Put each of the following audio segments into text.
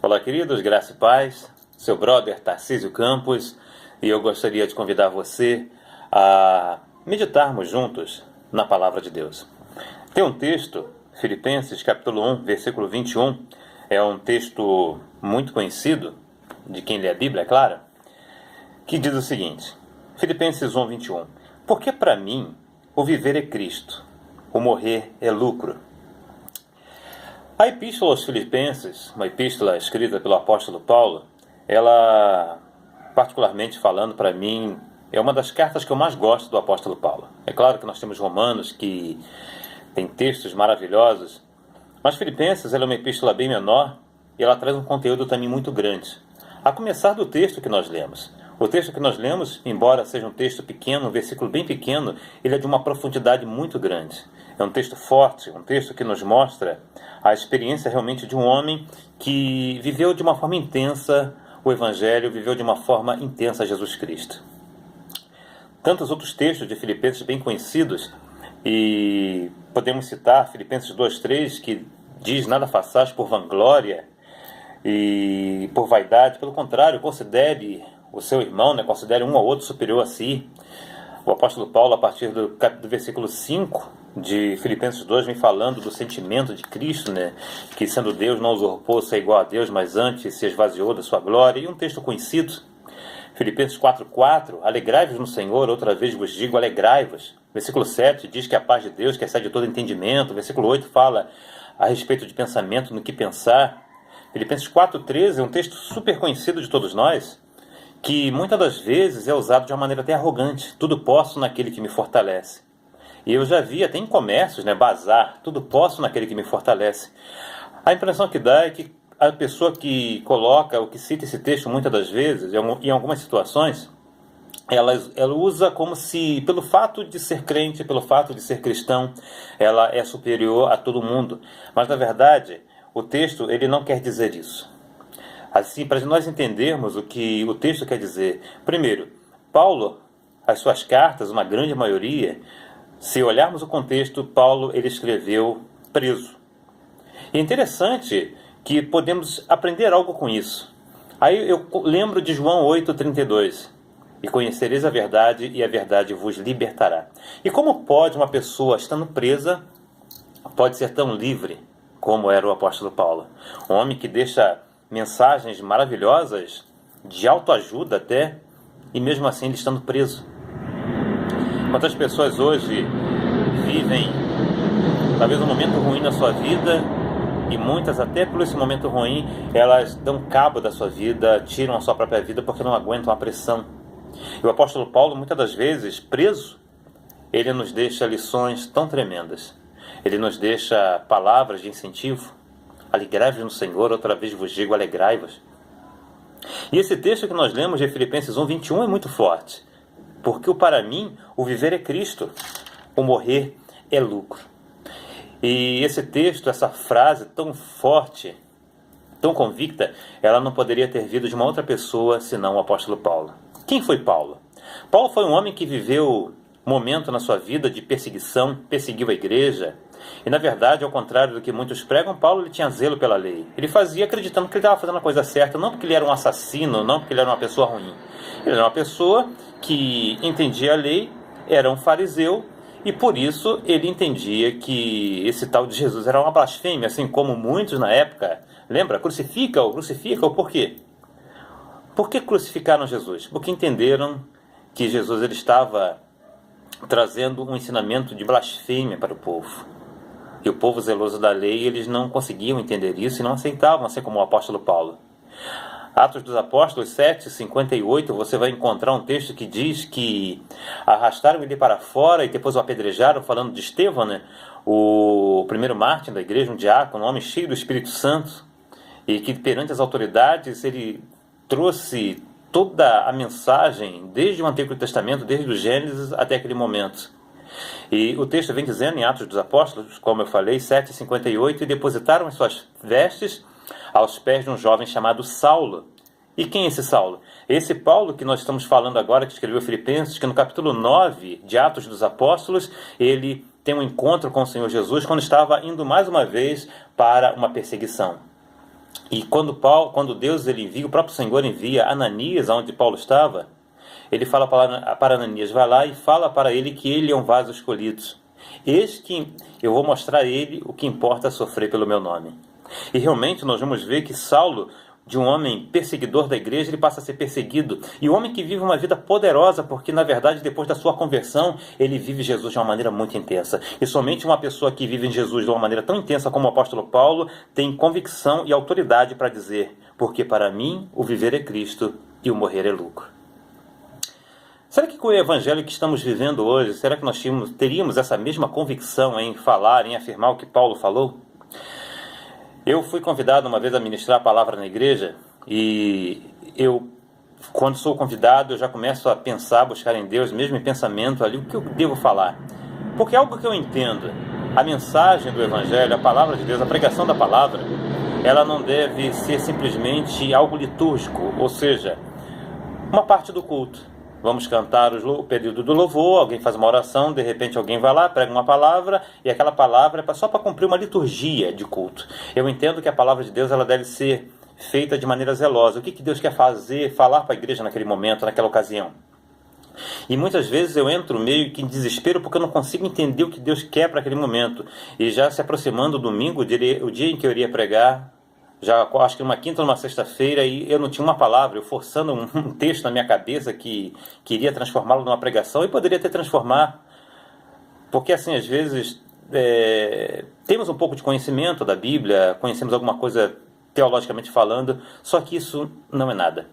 Olá, queridos, graça e paz, seu brother Tarcísio Campos, e eu gostaria de convidar você a meditarmos juntos na Palavra de Deus. Tem um texto, Filipenses capítulo 1, versículo 21, é um texto muito conhecido, de quem lê a Bíblia, é claro, que diz o seguinte, Filipenses 1, 21, porque para mim o viver é Cristo, o morrer é lucro. A Epístola aos Filipenses, uma epístola escrita pelo apóstolo Paulo, ela, particularmente falando para mim, é uma das cartas que eu mais gosto do apóstolo Paulo. É claro que nós temos Romanos, que tem textos maravilhosos, mas Filipenses ela é uma epístola bem menor e ela traz um conteúdo também muito grande. A começar do texto que nós lemos. O texto que nós lemos, embora seja um texto pequeno, um versículo bem pequeno, ele é de uma profundidade muito grande. É um texto forte, um texto que nos mostra a experiência realmente de um homem que viveu de uma forma intensa o Evangelho, viveu de uma forma intensa Jesus Cristo. Tantos outros textos de Filipenses bem conhecidos, e podemos citar Filipenses 2:3, que diz, nada façais por vanglória e por vaidade, pelo contrário, considere o seu irmão, considere um ou outro superior a si. O apóstolo Paulo, a partir do versículo 5 de Filipenses 2, vem falando do sentimento de Cristo, que sendo Deus não usurpou ser igual a Deus, mas antes se esvaziou da sua glória. E um texto conhecido, Filipenses 4:4, alegrai-vos no Senhor, outra vez vos digo, alegrai-vos. Versículo 7 diz que a paz de Deus, que excede todo entendimento. Versículo 8 fala a respeito de pensamento, no que pensar. Filipenses 4:13 é um texto super conhecido de todos nós, que muitas das vezes é usado de uma maneira até arrogante. Tudo posso naquele que me fortalece. E eu já vi até em comércios, bazar, tudo posso naquele que me fortalece. A impressão que dá é que a pessoa que coloca, ou que cita esse texto muitas das vezes, em algumas situações, ela usa como se, pelo fato de ser crente, pelo fato de ser cristão, ela é superior a todo mundo. Mas, na verdade, o texto ele não quer dizer isso. Assim, para nós entendermos o que o texto quer dizer, primeiro, Paulo, as suas cartas, uma grande maioria, se olharmos o contexto, Paulo ele escreveu preso. E é interessante que podemos aprender algo com isso. Aí eu lembro de João 8:32, e conhecereis a verdade, e a verdade vos libertará. E como pode uma pessoa, estando presa, pode ser tão livre como era o apóstolo Paulo? Um homem que deixa mensagens maravilhosas, de autoajuda até, e mesmo assim ele estando preso. Quantas pessoas hoje vivem talvez um momento ruim na sua vida, e muitas até por esse momento ruim, elas dão cabo da sua vida, tiram a sua própria vida porque não aguentam a pressão. E o apóstolo Paulo, muitas das vezes, preso, ele nos deixa lições tão tremendas. Ele nos deixa palavras de incentivo. Alegrai-vos no Senhor, outra vez vos digo, alegrai-vos. E esse texto que nós lemos de Filipenses 1:21 é muito forte. Porque para mim, o viver é Cristo, o morrer é lucro. E esse texto, essa frase tão forte, tão convicta, ela não poderia ter vindo de uma outra pessoa senão o apóstolo Paulo. Quem foi Paulo? Paulo foi um homem que viveu um momento na sua vida de perseguição, perseguiu a igreja. E na verdade, ao contrário do que muitos pregam, Paulo ele tinha zelo pela lei. Ele fazia acreditando que ele estava fazendo a coisa certa, não porque ele era um assassino, não porque ele era uma pessoa ruim. Ele era uma pessoa que entendia a lei, era um fariseu, e por isso ele entendia que esse tal de Jesus era uma blasfêmia, assim como muitos na época. Lembra? Crucifica-o, por quê? Por que crucificaram Jesus? Porque entenderam que Jesus ele estava trazendo um ensinamento de blasfêmia para o povo. E o povo zeloso da lei, eles não conseguiam entender isso e não aceitavam, assim como o apóstolo Paulo. Atos dos Apóstolos 7:58, você vai encontrar um texto que diz que arrastaram ele para fora e depois o apedrejaram, falando de Estevão, o primeiro mártir da igreja, um diácono, um homem cheio do Espírito Santo, e que perante as autoridades ele trouxe toda a mensagem, desde o Antigo Testamento, desde o Gênesis até aquele momento. E o texto vem dizendo em Atos dos Apóstolos, como eu falei, 7:58, e depositaram as suas vestes aos pés de um jovem chamado Saulo. E quem é esse Saulo? Esse Paulo que nós estamos falando agora, que escreveu Filipenses, que no capítulo 9 de Atos dos Apóstolos, ele tem um encontro com o Senhor Jesus quando estava indo mais uma vez para uma perseguição. E quando Deus ele envia, o próprio Senhor envia Ananias aonde Paulo estava, ele fala para Ananias, vai lá e fala para ele que ele é um vaso escolhido. Eis que eu vou mostrar a ele o que importa sofrer pelo meu nome. E realmente nós vamos ver que Saulo, de um homem perseguidor da igreja, ele passa a ser perseguido. E o homem que vive uma vida poderosa, porque na verdade depois da sua conversão, ele vive Jesus de uma maneira muito intensa. E somente uma pessoa que vive em Jesus de uma maneira tão intensa como o apóstolo Paulo, tem convicção e autoridade para dizer, porque para mim o viver é Cristo e o morrer é lucro. Será que com o evangelho que estamos vivendo hoje, será que nós teríamos essa mesma convicção em falar, em afirmar o que Paulo falou? Eu fui convidado uma vez a ministrar a palavra na igreja e quando sou convidado, eu já começo a pensar, buscar em Deus, mesmo em pensamento ali, o que eu devo falar. Porque é algo que eu entendo. A mensagem do evangelho, a palavra de Deus, a pregação da palavra, ela não deve ser simplesmente algo litúrgico, ou seja, uma parte do culto. Vamos cantar o período do louvor, alguém faz uma oração, de repente alguém vai lá, prega uma palavra, e aquela palavra é só para cumprir uma liturgia de culto. Eu entendo que a palavra de Deus ela deve ser feita de maneira zelosa. O que Deus quer falar para a igreja naquele momento, naquela ocasião? E muitas vezes eu entro meio que em desespero porque eu não consigo entender o que Deus quer para aquele momento. E já se aproximando o domingo, o dia em que eu iria pregar, já acho que uma quinta ou uma sexta-feira, e eu não tinha uma palavra, eu forçando um texto na minha cabeça que queria transformá-lo numa pregação, e poderia até transformar, porque assim, às vezes, temos um pouco de conhecimento da Bíblia, conhecemos alguma coisa teologicamente falando, só que isso não é nada.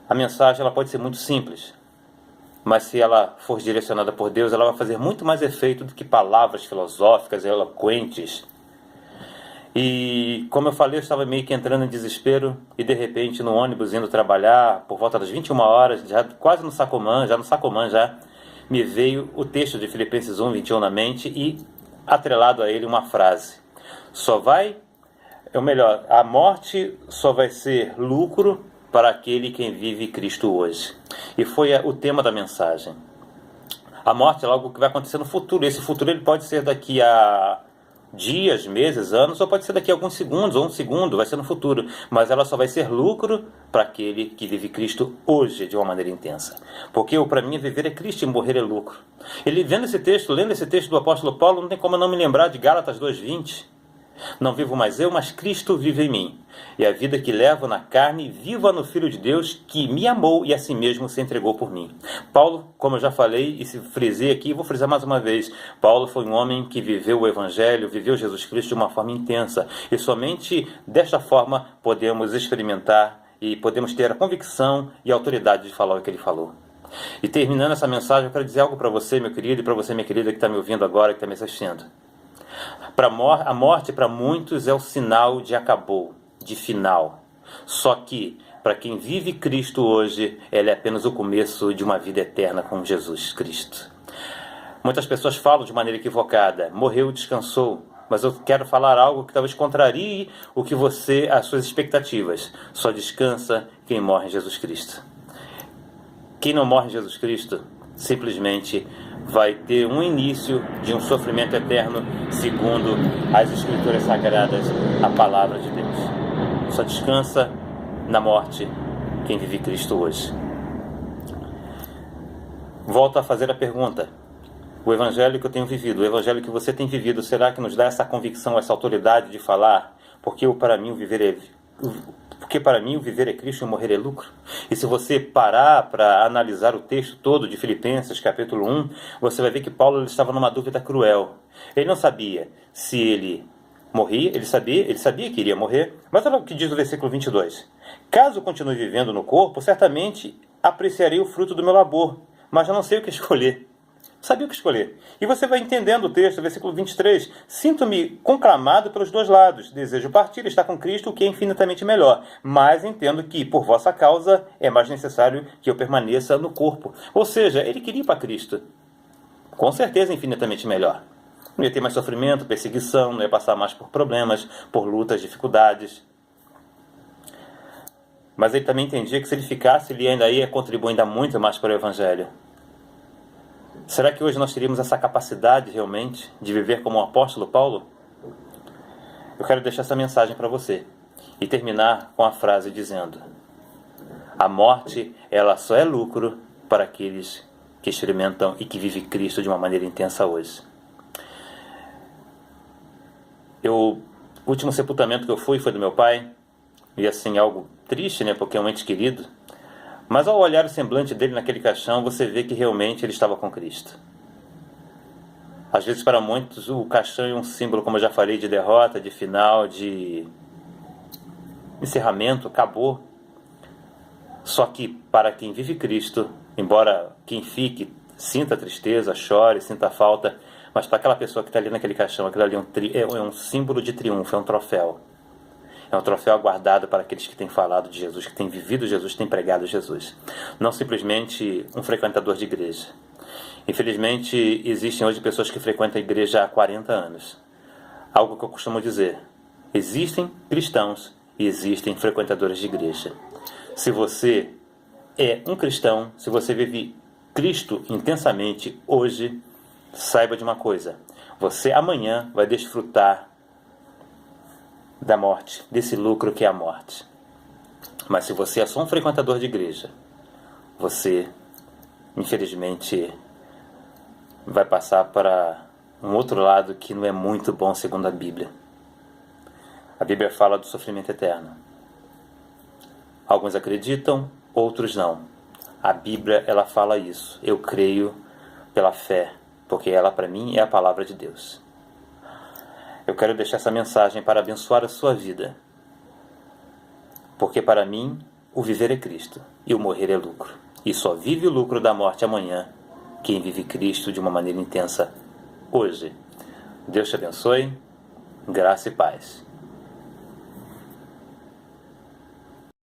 A mensagem ela pode ser muito simples, mas se ela for direcionada por Deus, ela vai fazer muito mais efeito do que palavras filosóficas, eloquentes. E como eu falei, eu estava meio que entrando em desespero e de repente no ônibus indo trabalhar, por volta das 21 horas, já quase no Sacomã, me veio o texto de Filipenses 1:21 na mente e atrelado a ele uma frase. A morte só vai ser lucro para aquele que vive Cristo hoje. E foi o tema da mensagem. A morte é algo que vai acontecer no futuro. Esse futuro ele pode ser daqui a dias, meses, anos, ou pode ser daqui a alguns segundos, ou um segundo, vai ser no futuro. Mas ela só vai ser lucro para aquele que vive Cristo hoje de uma maneira intensa. Porque para mim viver é Cristo e morrer é lucro. Lendo esse texto do apóstolo Paulo, não tem como eu não me lembrar de Gálatas 2:20. Não vivo mais eu, mas Cristo vive em mim. E a vida que levo na carne, viva no Filho de Deus, que me amou e a si mesmo se entregou por mim. Paulo, como eu já falei e se frisei aqui, vou frisar mais uma vez. Paulo foi um homem que viveu o Evangelho, viveu Jesus Cristo de uma forma intensa. E somente desta forma podemos experimentar e podemos ter a convicção e a autoridade de falar o que ele falou. E terminando essa mensagem, eu quero dizer algo para você, meu querido, e para você, minha querida, que está me ouvindo agora, que está me assistindo. A morte para muitos é o sinal de acabou, de final. Só que para quem vive Cristo hoje, ela é apenas o começo de uma vida eterna com Jesus Cristo. Muitas pessoas falam de maneira equivocada, morreu, descansou. Mas eu quero falar algo que talvez contrarie as suas expectativas. Só descansa quem morre em Jesus Cristo. Quem não morre em Jesus Cristo, simplesmente vai ter um início de um sofrimento eterno, segundo as Escrituras Sagradas, a Palavra de Deus. Só descansa na morte quem vive Cristo hoje. Volto a fazer a pergunta. O Evangelho que eu tenho vivido, o Evangelho que você tem vivido, será que nos dá essa convicção, essa autoridade de falar? Porque para mim o viver é Cristo e o morrer é lucro. E se você parar para analisar o texto todo de Filipenses, capítulo 1, você vai ver que Paulo ele estava numa dúvida cruel. Ele não sabia se ele morria, ele sabia que iria morrer, mas olha o que diz o versículo 22. Caso eu continue vivendo no corpo, certamente apreciarei o fruto do meu labor, mas eu não sei o que escolher. Sabia o que escolher. E você vai entendendo o texto, versículo 23. Sinto-me conclamado pelos dois lados. Desejo partir e estar com Cristo, o que é infinitamente melhor. Mas entendo que, por vossa causa, é mais necessário que eu permaneça no corpo. Ou seja, ele queria ir para Cristo. Com certeza, infinitamente melhor. Não ia ter mais sofrimento, perseguição, não ia passar mais por problemas, por lutas, dificuldades. Mas ele também entendia que se ele ficasse, ele ainda ia contribuir ainda muito mais para o Evangelho. Será que hoje nós teríamos essa capacidade realmente de viver como o apóstolo Paulo? Eu quero deixar essa mensagem para você. e terminar com a frase dizendo: a morte, ela só é lucro para aqueles que experimentam e que vivem Cristo de uma maneira intensa hoje. O último sepultamento que eu fui foi do meu pai, e assim, algo triste, né, porque é um ente querido, mas ao olhar o semblante dele naquele caixão, você vê que realmente ele estava com Cristo. Às vezes, para muitos, o caixão é um símbolo, como eu já falei, de derrota, de final, de encerramento, acabou. Só que para quem vive Cristo, embora quem fique sinta tristeza, chore, sinta falta, mas para aquela pessoa que está ali naquele caixão, aquilo ali é um símbolo de triunfo, é um troféu. É um troféu aguardado para aqueles que têm falado de Jesus, que têm vivido Jesus, que têm pregado Jesus. Não simplesmente um frequentador de igreja. Infelizmente, existem hoje pessoas que frequentam a igreja há 40 anos. Algo que eu costumo dizer: existem cristãos e existem frequentadores de igreja. Se você é um cristão, se você vive Cristo intensamente hoje, saiba de uma coisa: você amanhã vai desfrutar da morte, desse lucro que é a morte. Mas se você é só um frequentador de igreja, você, infelizmente, vai passar para um outro lado que não é muito bom segundo a Bíblia. A Bíblia fala do sofrimento eterno. Alguns acreditam, outros não. A Bíblia, ela fala isso. Eu creio pela fé, porque ela, para mim, é a palavra de Deus. Eu quero deixar essa mensagem para abençoar a sua vida. Porque para mim, o viver é Cristo e o morrer é lucro. E só vive o lucro da morte amanhã quem vive Cristo de uma maneira intensa hoje. Deus te abençoe, graça e paz.